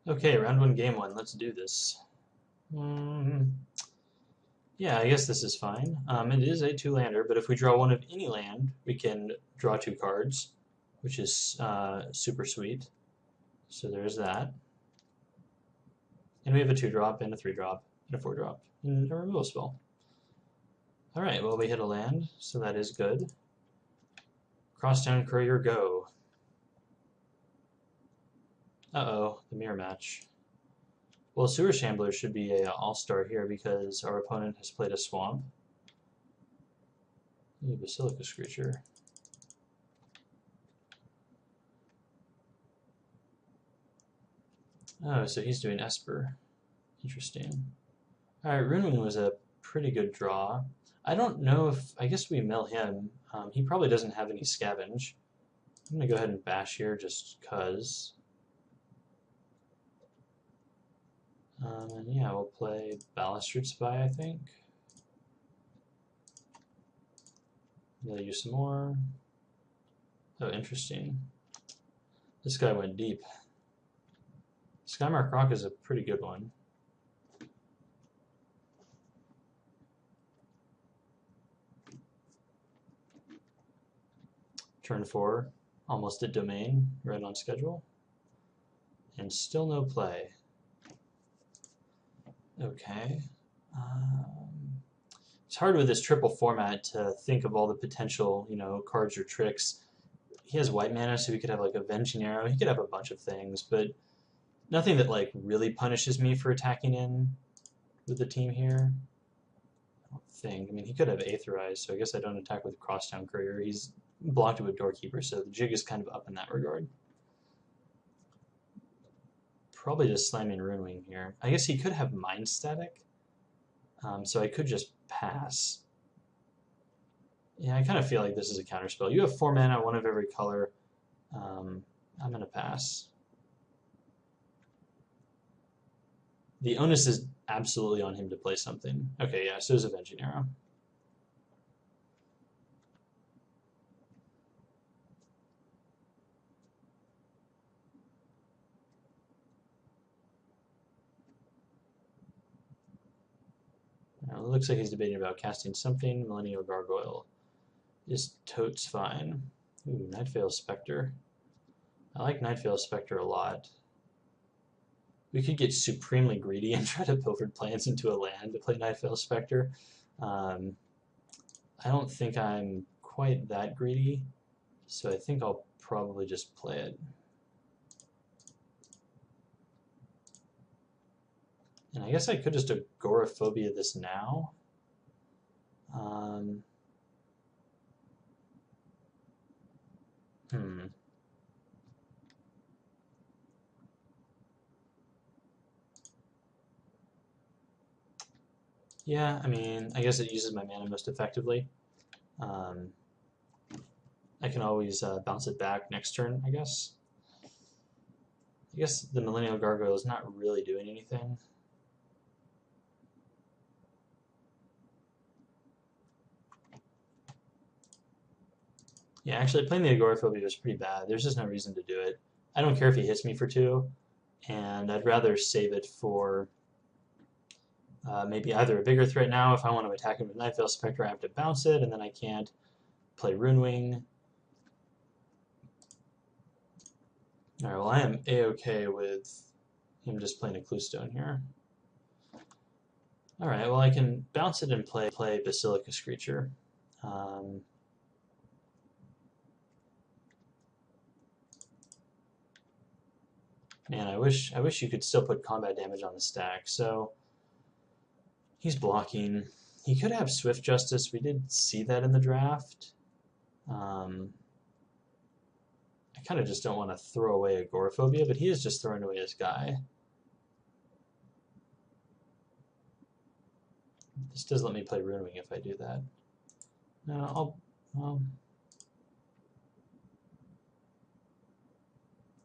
Okay, round one, game one. Let's do this. Yeah, I guess this is fine. It is a two-lander, but if we draw one of any land, we can draw two cards, which is super sweet. So there's that. And we have a 2-drop and a 3-drop and a 4-drop and a removal spell. Alright, well we hit a land, so that is good. Crosstown Courier, go. Uh-oh, the mirror match. Well, Sewer Shambler should be a all-star here because our opponent has played a swamp. Ooh, Basilica Screecher. Oh, so he's doing Esper. Interesting. Alright, Runewing was a pretty good draw. I don't know if... I guess we mill him. He probably doesn't have any scavenge. I'm going to go ahead and bash here just because. And yeah, we'll play Balustrade Spy, I think. They'll use some more. Oh, interesting. This guy went deep. Skymark Rock is a pretty good one. Turn 4, almost at Domain, right on schedule. And still no play. Okay. It's hard with this triple format to think of all the potential, cards or tricks. He has white mana, so he could have like Avenging Arrow. He could have a bunch of things, but nothing that like really punishes me for attacking in with the team here. I don't think. I mean, he could have Aetherize, so I guess I don't attack with Crosstown Courier. He's blocked it with Doorkeeper, so the jig is kind of up in that regard. Probably just slamming Runewing here. I guess he could have Mind Static, so I could just pass. Yeah, I kind of feel like this is a counterspell. You have 4 mana, 1 of every color. I'm going to pass. The onus is absolutely on him to play something. Okay, yeah, so is Avenging Arrow. It looks like he's debating about casting something. Millennial Gargoyle is totes fine. Ooh, Nightveil Spectre. I like Nightveil Spectre a lot. We could get supremely greedy and try to pilfered plants into a land to play Nightveil Spectre. I don't think I'm quite that greedy, so I think I'll probably just play it. And I guess I could just Agoraphobia this now. Yeah, I mean, I guess it uses my mana most effectively. I can always bounce it back next turn, I guess. I guess the Millennial Gargoyle is not really doing anything. Yeah, actually, playing the Agoraphobia was pretty bad. There's just no reason to do it. I don't care if he hits me for 2, and I'd rather save it for maybe either a bigger threat now. If I want to attack him with Nightveil Spectre, I have to bounce it, and then I can't play Runewing. Alright, well I am a-okay with him just playing a Cluestone here. Alright, well I can bounce it and play Basilica Screecher. Man, I wish you could still put combat damage on the stack. So he's blocking. He could have Swift Justice. We did see that in the draft. I kind of just don't want to throw away Agoraphobia, but he is just throwing away his guy. This does let me play Runewing if I do that. No,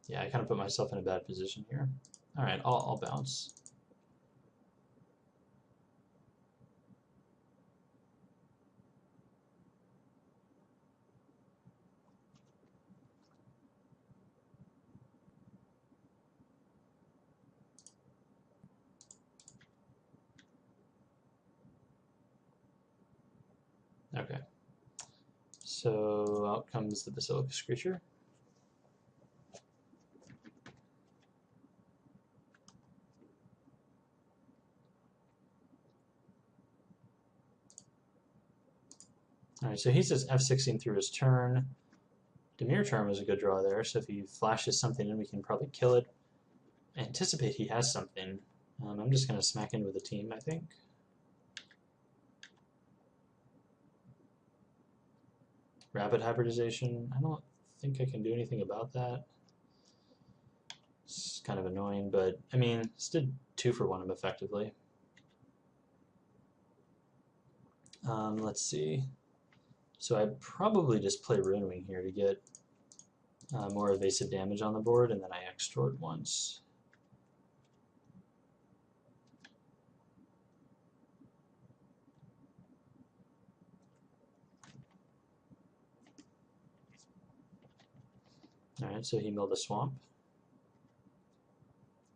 yeah, I kind of put myself in a bad position here. All right, I'll bounce. So out comes the Basilicus creature. Alright, so he says F16 through his turn. Demir turn was a good draw there, so if he flashes something in, we can probably kill it. I anticipate he has something. I'm just going to smack in with a team, I think. Rapid hybridization. I don't think I can do anything about that. It's kind of annoying, but I mean, this did 2 for 1 effectively. Let's see. So I'd probably just play Ruin Wing here to get more evasive damage on the board, and then I extort once. Alright, so he milled a swamp.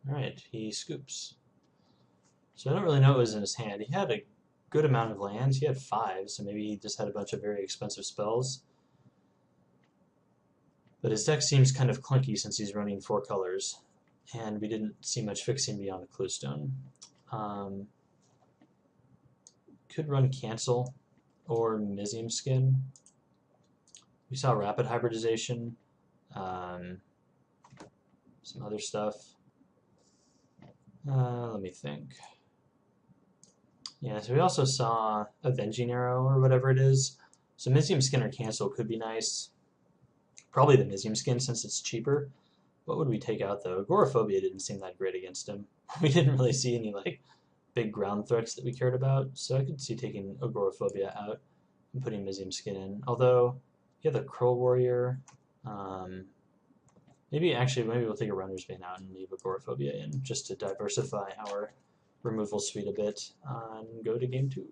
Alright, he scoops. So I don't really know what was in his hand. He had a good amount of lands. He had 5, so maybe he just had a bunch of very expensive spells. But his deck seems kind of clunky since he's running 4 colors, and we didn't see much fixing beyond a Cluestone. Could run Cancel or Mizium Skin. We saw Rapid Hybridization, some other stuff. Let me think. Yeah, so we also saw Avenging Arrow or whatever it is. So Mizium Skin or Cancel could be nice. Probably the Mizium Skin since it's cheaper. What would we take out though? Agoraphobia didn't seem that great against him. We didn't really see any like big ground threats that we cared about, so I could see taking Agoraphobia out and putting Mizium Skin in. Although, yeah, the Crow Warrior. Maybe we'll take a Runner's Bane out and leave Agoraphobia in just to diversify our removal suite a bit and go to game 2.